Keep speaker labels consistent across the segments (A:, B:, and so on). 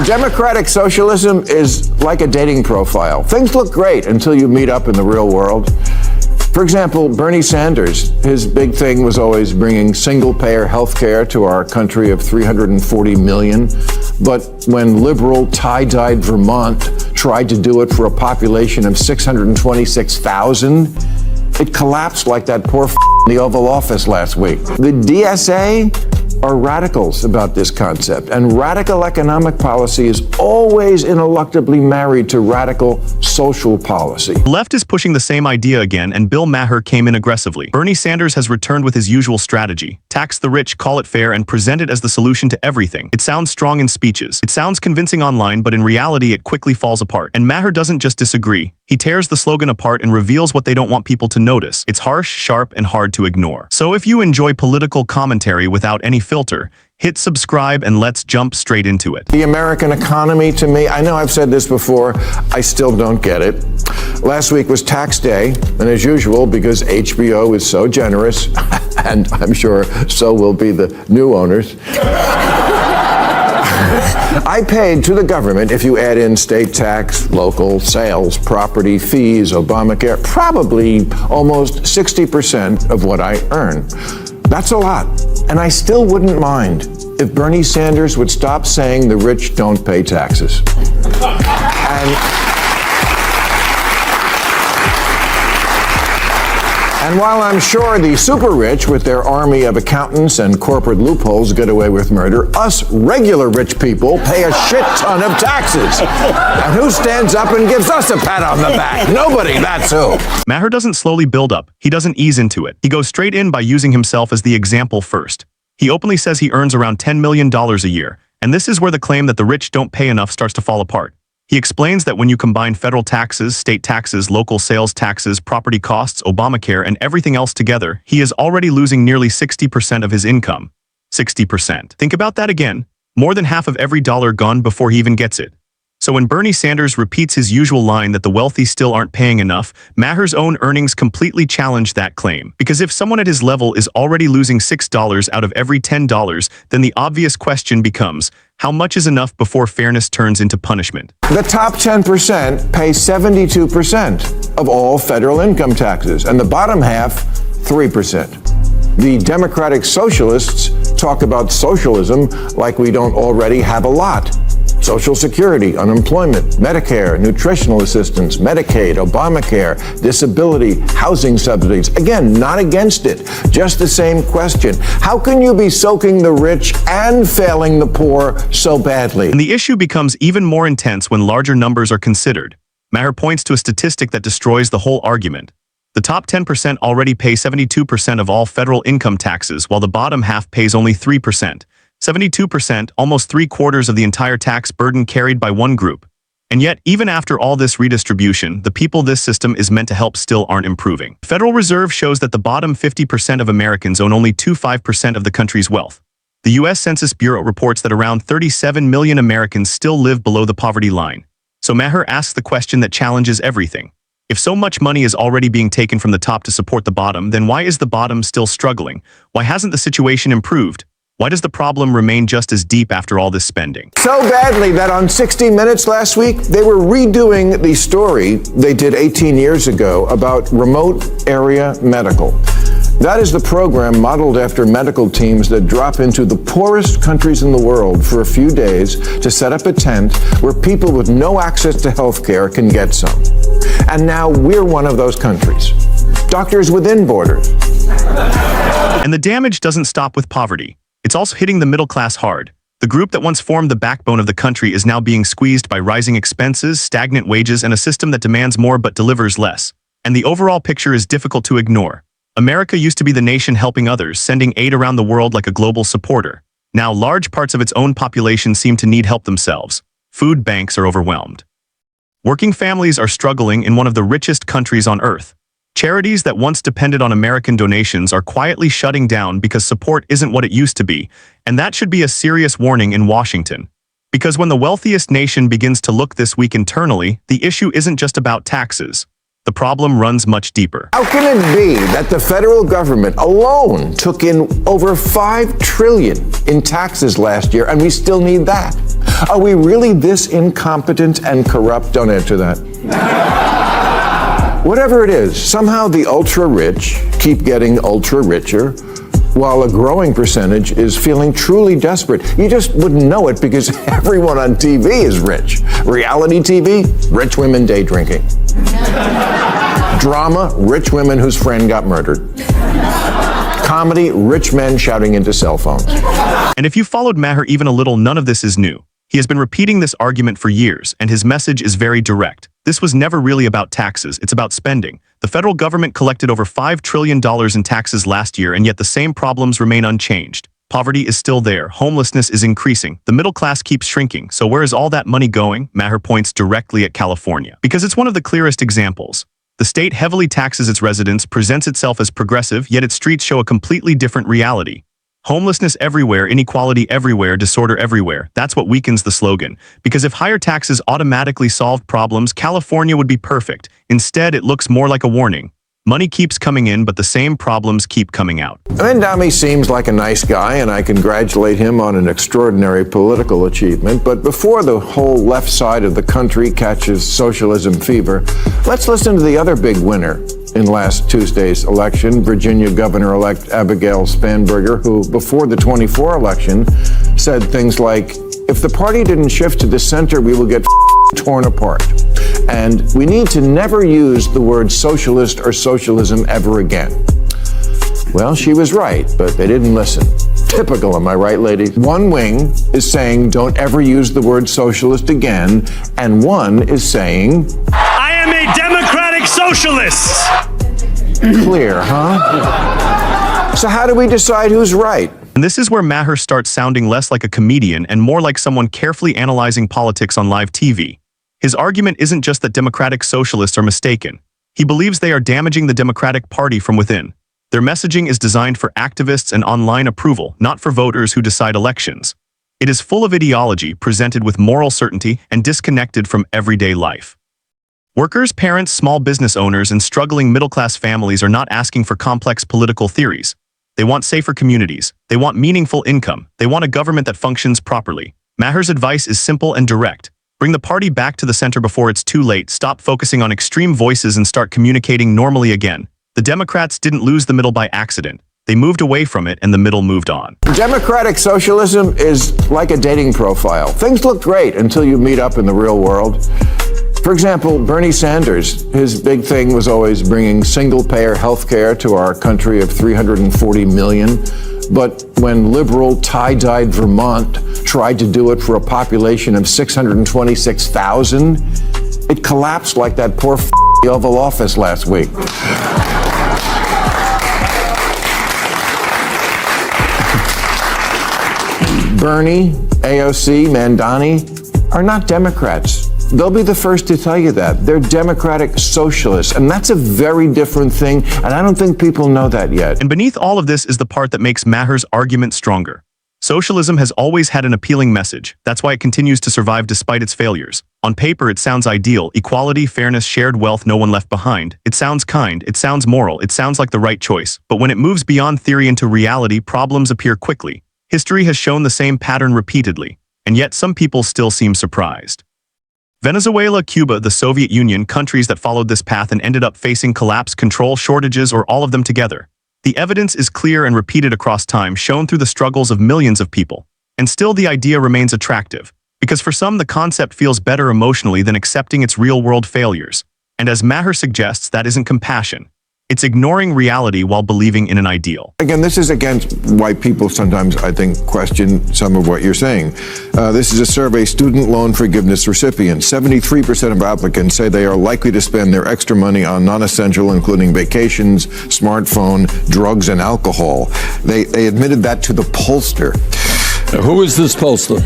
A: Democratic socialism is like a dating profile. Things look great until you meet up in the real world. For example, Bernie Sanders, his big thing was always bringing single-payer health care to our country of 340 million. But when liberal, tie-dyed Vermont tried to do it for a population of 626,000, it collapsed like that poor in the Oval Office last week. The DSA are radicals about this concept, and radical economic policy is always ineluctably married to radical social policy.
B: The left is pushing the same idea again, and Bill Maher came in aggressively. Bernie Sanders has returned with his usual strategy: tax the rich, call it fair, and present it as the solution to everything. It sounds strong in speeches. It sounds convincing online, but in reality it quickly falls apart. And Maher doesn't just disagree. He tears the slogan apart and reveals what they don't want people to notice. It's harsh, sharp, and hard to ignore. So if you enjoy political commentary without any filter, hit subscribe and let's jump straight into it.
A: The American economy, to me, I know I've said this before, I still don't get it. Last week was tax day, and as usual, because HBO is so generous, and I'm sure so will be the new owners, I paid to the government, if you add in state tax, local, sales, property, fees, Obamacare, probably almost 60% of what I earn. That's a lot. And I still wouldn't mind if Bernie Sanders would stop saying the rich don't pay taxes. And while I'm sure the super rich with their army of accountants and corporate loopholes get away with murder, us regular rich people pay a shit ton of taxes. And who stands up and gives us a pat on the back? Nobody, that's who.
B: Maher doesn't slowly build up. He doesn't ease into it. He goes straight in by using himself as the example first. He openly says he earns around $10 million a year, and this is where the claim that the rich don't pay enough starts to fall apart. He explains that when you combine federal taxes, state taxes, local sales taxes, property costs, Obamacare, and everything else together, he is already losing nearly 60% of his income. 60%. Think about that again. More than half of every dollar gone before he even gets it. So when Bernie Sanders repeats his usual line that the wealthy still aren't paying enough, Maher's own earnings completely challenge that claim. Because if someone at his level is already losing $6 out of every $10, then the obvious question becomes, how much is enough before fairness turns into punishment?
A: The top 10% pay 72% of all federal income taxes, and the bottom half, 3%. The Democratic Socialists talk about socialism like we don't already have a lot. Social Security, unemployment, Medicare, nutritional assistance, Medicaid, Obamacare, disability, housing subsidies. Again, not against it, just the same question. How can you be soaking the rich and failing the poor so badly?
B: And the issue becomes even more intense when larger numbers are considered. Maher points to a statistic that destroys the whole argument. The top 10% already pay 72% of all federal income taxes, while the bottom half pays only 3%. 72%, almost 3/4 of the entire tax burden carried by one group. And yet, even after all this redistribution, the people this system is meant to help still aren't improving. The Federal Reserve shows that the bottom 50% of Americans own only 25% of the country's wealth. The U.S. Census Bureau reports that around 37 million Americans still live below the poverty line. So Maher asks the question that challenges everything. If so much money is already being taken from the top to support the bottom, then why is the bottom still struggling? Why hasn't the situation improved? Why does the problem remain just as deep after all this spending?
A: So badly that on 60 Minutes last week, they were redoing the story they did 18 years ago about remote area medical. That is the program modeled after medical teams that drop into the poorest countries in the world for a few days to set up a tent where people with no access to health care can get some. And now we're one of those countries. Doctors within borders.
B: And the damage doesn't stop with poverty. It's also hitting the middle class hard. The group that once formed the backbone of the country is now being squeezed by rising expenses, stagnant wages, and a system that demands more but delivers less. And the overall picture is difficult to ignore. America used to be the nation helping others, sending aid around the world like a global supporter. Now large parts of its own population seem to need help themselves. Food banks are overwhelmed. Working families are struggling in one of the richest countries on earth. Charities that once depended on American donations are quietly shutting down because support isn't what it used to be, and that should be a serious warning in Washington. Because when the wealthiest nation begins to look this weak internally, the issue isn't just about taxes. The problem runs much deeper.
A: How can it be that the federal government alone took in over $5 trillion in taxes last year, and we still need that? Are we really this incompetent and corrupt? Don't answer that. Whatever it is, somehow the ultra-rich keep getting ultra-richer, while a growing percentage is feeling truly desperate. You just wouldn't know it because everyone on TV is rich. Reality TV, rich women day drinking. Drama, rich women whose friend got murdered. Comedy, rich men shouting into cell phones.
B: And if you followed Maher even a little, none of this is new. He has been repeating this argument for years, and his message is very direct. This was never really about taxes, it's about spending. The federal government collected over $5 trillion in taxes last year, and yet the same problems remain unchanged. Poverty is still there, homelessness is increasing, the middle class keeps shrinking. So where is all that money going? Maher points directly at California, because it's one of the clearest examples. The state heavily taxes its residents, presents itself as progressive, yet its streets show a completely different reality. Homelessness everywhere, inequality everywhere, disorder everywhere. That's what weakens the slogan. Because if higher taxes automatically solved problems, California would be perfect. Instead, it looks more like a warning. Money keeps coming in, but the same problems keep coming out.
A: Mendami seems like a nice guy, and I congratulate him on an extraordinary political achievement. But before the whole left side of the country catches socialism fever, let's listen to the other big winner in last Tuesday's election, Virginia Governor-elect Abigail Spanberger, who, before the 24 election, said things like, if the party didn't shift to the center, we will get torn apart. And we need to never use the word socialist or socialism ever again. Well, she was right, but they didn't listen. Typical, am I right, ladies? One wing is saying, don't ever use the word socialist again, and one is saying,
C: I am a democratic socialist!
A: Clear, huh? So how do we decide who's right?
B: And this is where Maher starts sounding less like a comedian and more like someone carefully analyzing politics on live TV. His argument isn't just that democratic socialists are mistaken. He believes they are damaging the Democratic Party from within. Their messaging is designed for activists and online approval, not for voters who decide elections. It is full of ideology, presented with moral certainty, and disconnected from everyday life. Workers, parents, small business owners, and struggling middle-class families are not asking for complex political theories. They want safer communities. They want meaningful income. They want a government that functions properly. Maher's advice is simple and direct. Bring the party back to the center before it's too late. Stop focusing on extreme voices and start communicating normally again. The Democrats didn't lose the middle by accident. They moved away from it and the middle moved on.
A: Democratic socialism is like a dating profile. Things look great until you meet up in the real world. For example, Bernie Sanders, his big thing was always bringing single-payer health care to our country of 340 million. But when liberal, tie-dyed Vermont tried to do it for a population of 626,000, it collapsed like that poor Oval Office last week. Bernie, AOC, Mandani are not Democrats. They'll be the first to tell you that. They're democratic socialists, and that's a very different thing, and I don't think people know that yet.
B: And beneath all of this is the part that makes Maher's argument stronger. Socialism has always had an appealing message. That's why it continues to survive despite its failures. On paper, it sounds ideal. Equality, fairness, shared wealth, no one left behind. It sounds kind, it sounds moral, it sounds like the right choice. But when it moves beyond theory into reality, problems appear quickly. History has shown the same pattern repeatedly, and yet some people still seem surprised. Venezuela, Cuba, the Soviet Union, countries that followed this path and ended up facing collapse, control, shortages, or all of them together. The evidence is clear and repeated across time, shown through the struggles of millions of people. And still the idea remains attractive, because for some the concept feels better emotionally than accepting its real-world failures. And as Maher suggests, that isn't compassion. It's ignoring reality while believing in an ideal.
A: Again, this is against why people sometimes, I think, question some of what you're saying. This is a survey, student loan forgiveness recipients. 73% of applicants say they are likely to spend their extra money on non-essential, including vacations, smartphone, drugs, and alcohol. They admitted that to the pollster.
D: Who is this pollster?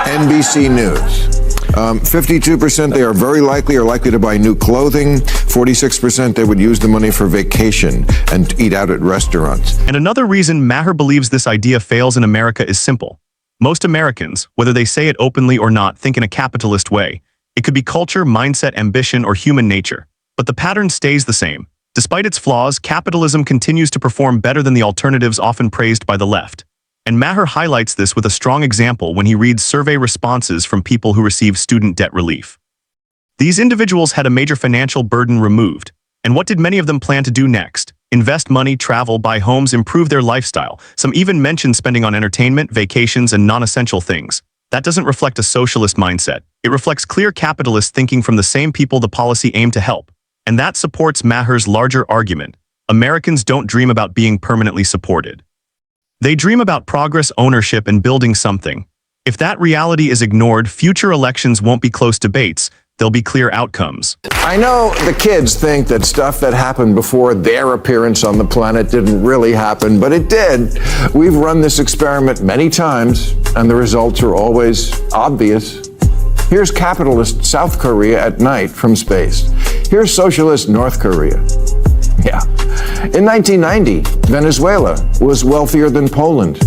A: NBC News. 52% they are very likely to buy new clothing. 46% they would use the money for vacation and eat out at restaurants.
B: And another reason Maher believes this idea fails in America is simple. Most Americans, whether they say it openly or not, think in a capitalist way. It could be culture, mindset, ambition, or human nature. But the pattern stays the same. Despite its flaws, capitalism continues to perform better than the alternatives often praised by the left. And Maher highlights this with a strong example when he reads survey responses from people who receive student debt relief. These individuals had a major financial burden removed. And what did many of them plan to do next? Invest money, travel, buy homes, improve their lifestyle. Some even mention spending on entertainment, vacations, and non-essential things. That doesn't reflect a socialist mindset. It reflects clear capitalist thinking from the same people the policy aimed to help. And that supports Maher's larger argument. Americans don't dream about being permanently supported. They dream about progress, ownership, and building something. If that reality is ignored, future elections won't be close debates. They'll be clear outcomes.
A: I know the kids think that stuff that happened before their appearance on the planet didn't really happen, but it did. We've run this experiment many times, and the results are always obvious. Here's capitalist South Korea at night from space. Here's socialist North Korea. Yeah. In 1990, Venezuela was wealthier than Poland.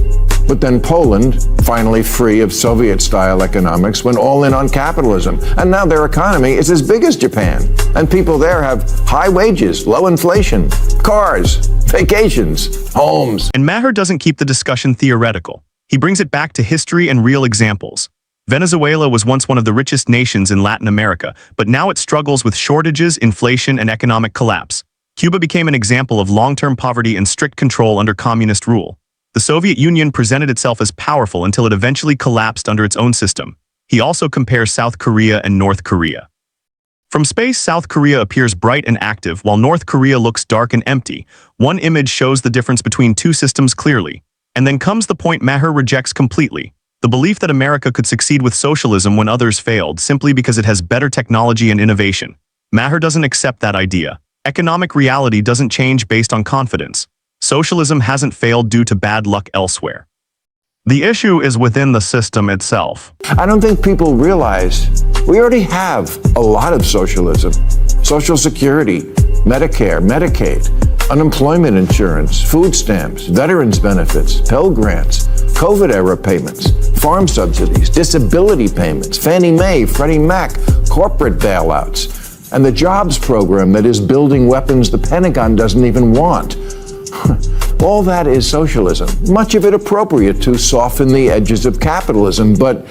A: But then Poland, finally free of Soviet-style economics, went all in on capitalism. And now their economy is as big as Japan. And people there have high wages, low inflation, cars, vacations, homes.
B: And Maher doesn't keep the discussion theoretical. He brings it back to history and real examples. Venezuela was once one of the richest nations in Latin America, but now it struggles with shortages, inflation, and economic collapse. Cuba became an example of long-term poverty and strict control under communist rule. The Soviet Union presented itself as powerful until it eventually collapsed under its own system. He also compares South Korea and North Korea. From space, South Korea appears bright and active, while North Korea looks dark and empty. One image shows the difference between two systems clearly. And then comes the point Maher rejects completely: the belief that America could succeed with socialism when others failed simply because it has better technology and innovation. Maher doesn't accept that idea. Economic reality doesn't change based on confidence. Socialism hasn't failed due to bad luck elsewhere. The issue is within the system itself.
A: I don't think people realize we already have a lot of socialism. Social Security, Medicare, Medicaid, unemployment insurance, food stamps, veterans benefits, Pell Grants, COVID-era payments, farm subsidies, disability payments, Fannie Mae, Freddie Mac, corporate bailouts, and the jobs program that is building weapons the Pentagon doesn't even want. All that is socialism, much of it appropriate to soften the edges of capitalism, but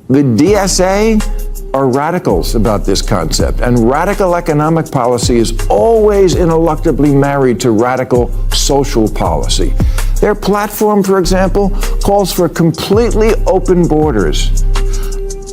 A: the DSA are radicals about this concept, and radical economic policy is always ineluctably married to radical social policy. Their platform, for example, calls for completely open borders.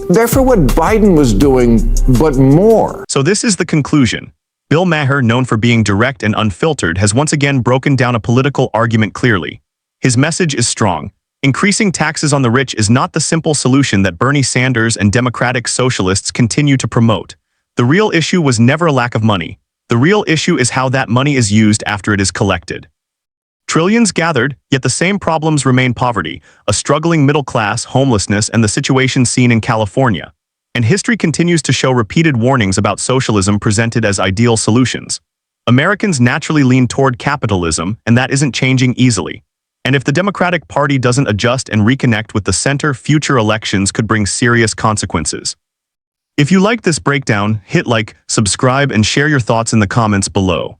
A: They're for what Biden was doing, but more.
B: So this is the conclusion. Bill Maher, known for being direct and unfiltered, has once again broken down a political argument clearly. His message is strong. Increasing taxes on the rich is not the simple solution that Bernie Sanders and Democratic socialists continue to promote. The real issue was never a lack of money. The real issue is how that money is used after it is collected. Trillions gathered, yet the same problems remain: poverty, a struggling middle class, homelessness, and the situation seen in California. And history continues to show repeated warnings about socialism presented as ideal solutions. Americans naturally lean toward capitalism, and that isn't changing easily. And if the Democratic Party doesn't adjust and reconnect with the center, future elections could bring serious consequences. If you liked this breakdown, hit like, subscribe, and share your thoughts in the comments below.